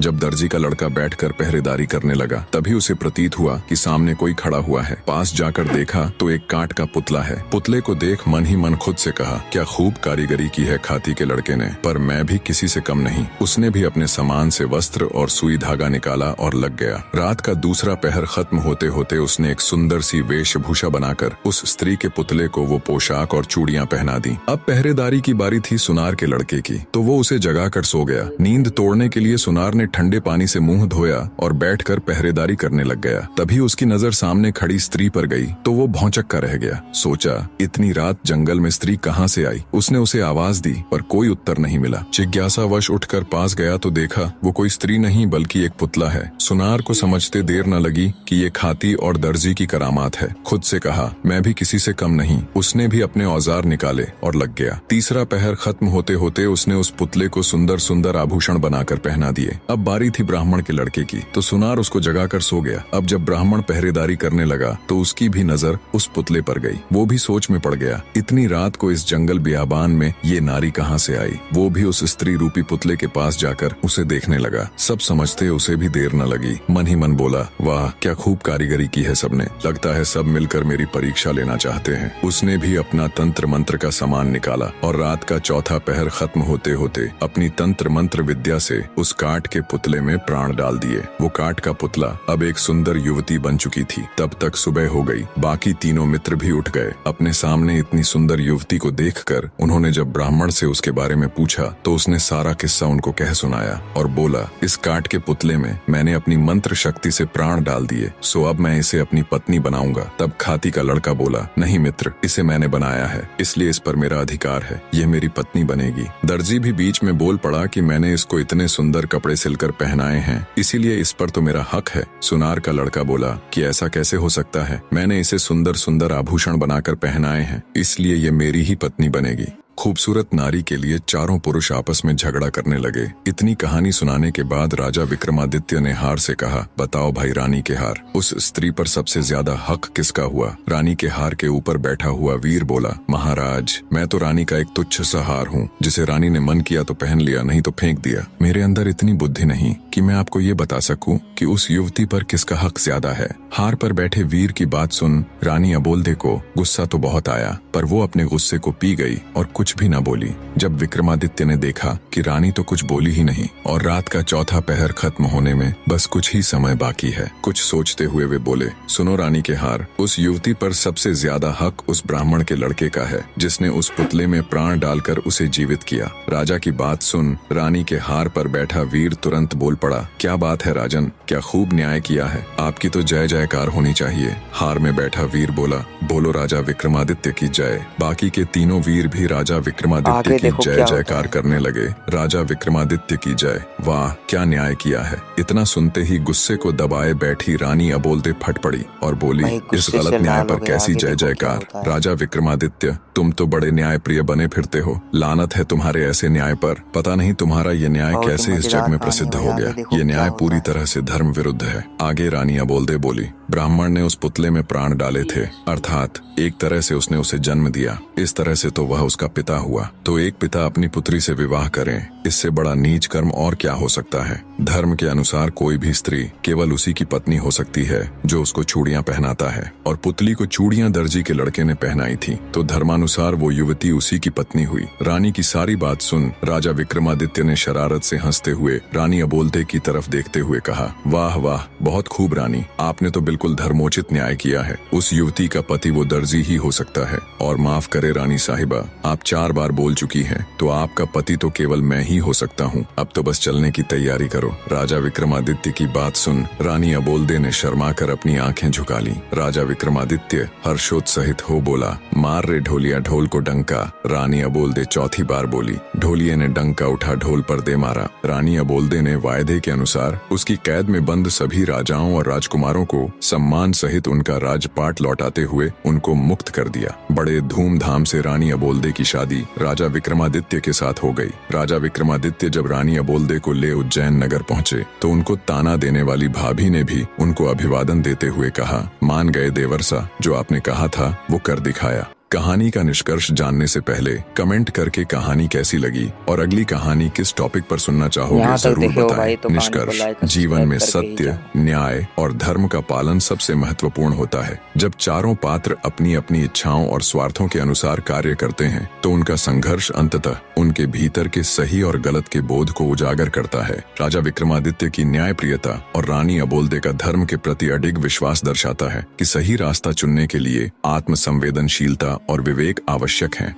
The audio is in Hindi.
जब दर्जी का लड़का बैठकर पहरेदारी करने लगा तभी उसे प्रतीत हुआ कि सामने कोई खड़ा हुआ है। पास जाकर देखा तो एक काठ का पुतला है। पुतले को देख मन ही मन खुद से कहा, क्या खूब कारीगरी की है खाती के लड़के ने, पर मैं भी किसी से कम नहीं। उसने भी अपने सामान से वस्त्र और सुई धागा निकाला और लग गया। रात का दूसरा पहर खत्म होते होते उसने एक सुंदर सी वेशभूषा बनाकर उस स्त्री के पुतले को वो पोशाक और चूड़ियां पहना दी। अब पहरेदारी की बारी थी सुनार के लड़के की, तो वो उसे जगाकर सो गया। नींद तोड़ने के लिए सुनार ने ठंडे पानी से मुंह धोया और बैठकर पहरेदारी करने लग गया। तभी उसकी नजर सामने खड़ी स्त्री पर गई तो वो भौंचक्का रह गया। सोचा, इतनी रात जंगल में स्त्री कहाँ से आई। उसने उसे आवाज दी पर कोई उत्तर नहीं मिला। जिज्ञासावश उठकर पास गया तो देखा वो कोई स्त्री नहीं बल्कि एक पुतला है। सुनार को समझते देर न लगी कि ये खाती और दर्जी की करामात है। खुद से कहा, मैं भी किसी से कम नहीं। उसने भी अपने औजार निकाले और लग गया। तीसरा पहर खत्म होते होते उसने उस पुतले को सुंदर सुंदर आभूषण बनाकर पहना दिए। अब बारी थी ब्राह्मण के लड़के की, तो सुनार उसको जगाकर सो गया। अब जब ब्राह्मण पहरेदारी करने लगा तो उसकी भी नजर उस पुतले पर गई। वो भी सोच में पड़ गया, इतनी रात को इस जंगल बियाबान में ये नारी कहाँ से आई। वो भी उस स्त्री रूपी पुतले के पास जाकर उसे देखने लगा। सब समझते उसे भी देर न लगी। मन ही मन बोला, वाह क्या खूब कारीगरी की है सबने, लगता है सब मिलकर मेरी परीक्षा लेना चाहते हैं। उसने भी अपना तंत्र मंत्र का सामान निकाला और रात का चौथा पहर खत्म होते होते अपनी तंत्र मंत्र विद्या से उस काठ के पुतले में प्राण डाल दिए। वो काठ का पुतला अब एक सुंदर युवती बन चुकी थी। तब तक सुबह हो गई। बाकी तीनों मित्र भी उठ गए। अपने सामने इतनी सुंदर युवती को देखकर उन्होंने जब ब्राह्मण से उसके बारे में पूछा तो उसने सारा किस्सा उनको कह सुनाया और बोला, इस काठ के पुतले में मैंने अपनी मंत्र शक्ति से प्राण डाल दिए, सो अब मैं इसे अपनी पत्नी बनाऊंगा। तब खाती का लड़का बोला, नहीं मित्र, इसे मैंने बनाया है, इसलिए इस पर मेरा अधिकार है, यह मेरी पत्नी बनेगी। दर्जी भी बीच में बोल पड़ा कि मैंने इसको इतने सुंदर कपड़े सिलकर पहनाए हैं, इसीलिए इस पर तो मेरा हक है। सुनार का लड़का बोला कि ऐसा कैसे हो सकता है, मैंने इसे सुंदर सुंदर आभूषण बनाकर पहनाए हैं, इसलिए ये मेरी ही पत्नी बनेगी। खूबसूरत नारी के लिए चारों पुरुष आपस में झगड़ा करने लगे। इतनी कहानी सुनाने के बाद राजा विक्रमादित्य ने हार से कहा, बताओ भाई रानी के हार, उस स्त्री पर सबसे ज्यादा हक किसका हुआ। रानी के हार के ऊपर बैठा हुआ वीर बोला, महाराज मैं तो रानी का एक तुच्छ सा हार हूँ, जिसे रानी ने मन किया तो पहन लिया, नहीं तो फेंक दिया। मेरे अंदर इतनी बुद्धि नहीं कि मैं आपको ये बता सकूं कि उस युवती पर किसका हक ज्यादा है। हार पर बैठे वीर की बात सुन रानी अबोल्दे को गुस्सा तो बहुत आया, पर वो अपने गुस्से को पी गई और कुछ भी न बोली। जब विक्रमादित्य ने देखा कि रानी तो कुछ बोली ही नहीं और रात का चौथा पहर खत्म होने में बस कुछ ही समय बाकी है, कुछ सोचते हुए वे बोले, सुनो रानी के हार, उस युवती पर सबसे ज्यादा हक उस ब्राह्मण के लड़के का है, जिसने उस पुतले में प्राण डालकर उसे जीवित किया। राजा की बात सुन रानी के हार पर बैठा वीर तुरंत बोल पड़ा, क्या बात है राजन, क्या खूब न्याय किया है, आपकी तो जय जयकार होनी चाहिए। हार में बैठा वीर बोला, बोलो राजा विक्रमादित्य की जय। बाकी के तीनों वीर भी राजा विक्रमादित्य की जय जयकार करने लगे। राजा विक्रमादित्य की जय, वाह क्या न्याय किया है। इतना सुनते ही गुस्से को दबाए बैठी रानी अबोल्दे फट पड़ी और बोली, इस गलत न्याय पर कैसी जय जयकार। राजा विक्रमादित्य तुम तो बड़े न्याय प्रिय बने फिरते हो, लानत है तुम्हारे ऐसे न्याय पर। पता नहीं तुम्हारा ये न्याय कैसे इस जग में प्रसिद्ध हो गया, ये न्याय पूरी तरह से धर्म विरुद्ध है। आगे रानी अबोल्दे बोली, ब्राह्मण ने उस पुतले में प्राण डाले थे, अर्थात एक तरह से उसने उसे जन्म दिया, इस तरह से तो वह उसका पिता हुआ। तो एक पिता अपनी पुत्री से विवाह करें, इससे बड़ा नीच कर्म और क्या हो सकता है। धर्म के अनुसार कोई भी स्त्री केवल उसी की पत्नी हो सकती है जो उसको चूड़ियां पहनाता है, और पुतली को चूड़ियां दर्जी के लड़के ने पहनाई थी, तो धर्मानुसार वो युवती उसी की पत्नी हुई। रानी की सारी बात सुन राजा विक्रमादित्य ने शरारत से हंसते हुए रानी अबोल्दे की तरफ देखते हुए कहा, वाह वाह बहुत खूब रानी, आपने तो बिल्कुल धर्मोचित न्याय किया है। उस युवती का पति वो दर्जी ही हो सकता है, और माफ करे रानी साहिबा, आप 4 बार बोल चुकी हैं, तो आपका पति तो केवल मैं ही हो सकता हूँ। अब तो बस चलने की तैयारी करो। राजा विक्रमादित्य की बात सुन रानी अबोल्दे ने शर्मा कर अपनी आंखें झुका ली। राजा विक्रमादित्य हर्षोत्साहित हो बोला, मार रे ढोलिया ढोल को डंका। रानी अबोल्दे चौथी बार बोली। ढोलिये ने डंका उठा ढोल पर दे मारा। रानी अबोल्दे ने वायदे के अनुसार उसकी कैद में बंद सभी राजाओं और राजकुमारों को सम्मान सहित उनका राजपाट लौटाते हुए उनको मुक्त कर दिया। बड़े धूमधाम से रानी अबोल्दे की शादी राजा विक्रमादित्य के साथ हो गई। राजा विक्रमादित्य जब रानी अबोल्दे को ले उज्जैन नगर पहुँचे तो उनको ताना देने वाली भाभी ने भी उनको अभिवादन देते हुए कहा, मान गए देवर्षा, जो आपने कहा था वो कर दिखाया। कहानी का निष्कर्ष जानने से पहले कमेंट करके कहानी कैसी लगी और अगली कहानी किस टॉपिक पर सुनना चाहोगे यहाँ तक जरूर देखे हो बताएं। भाई तो कहानी को निष्कर्ष, लाइक और जीवन में सब्सक्राइब करके ही सत्य, न्याय और धर्म का पालन सबसे महत्वपूर्ण होता है। जब चारों पात्र अपनी अपनी इच्छाओं और स्वार्थों के अनुसार कार्य करते हैं तो उनका संघर्ष अंततः उनके भीतर के सही और गलत के बोध को उजागर करता है। राजा विक्रमादित्य की न्यायप्रियता और रानी अबोल्दे का धर्म के प्रति अडिग विश्वास दर्शाता है कि सही रास्ता चुनने के लिए आत्म संवेदनशीलता और विवेक आवश्यक है।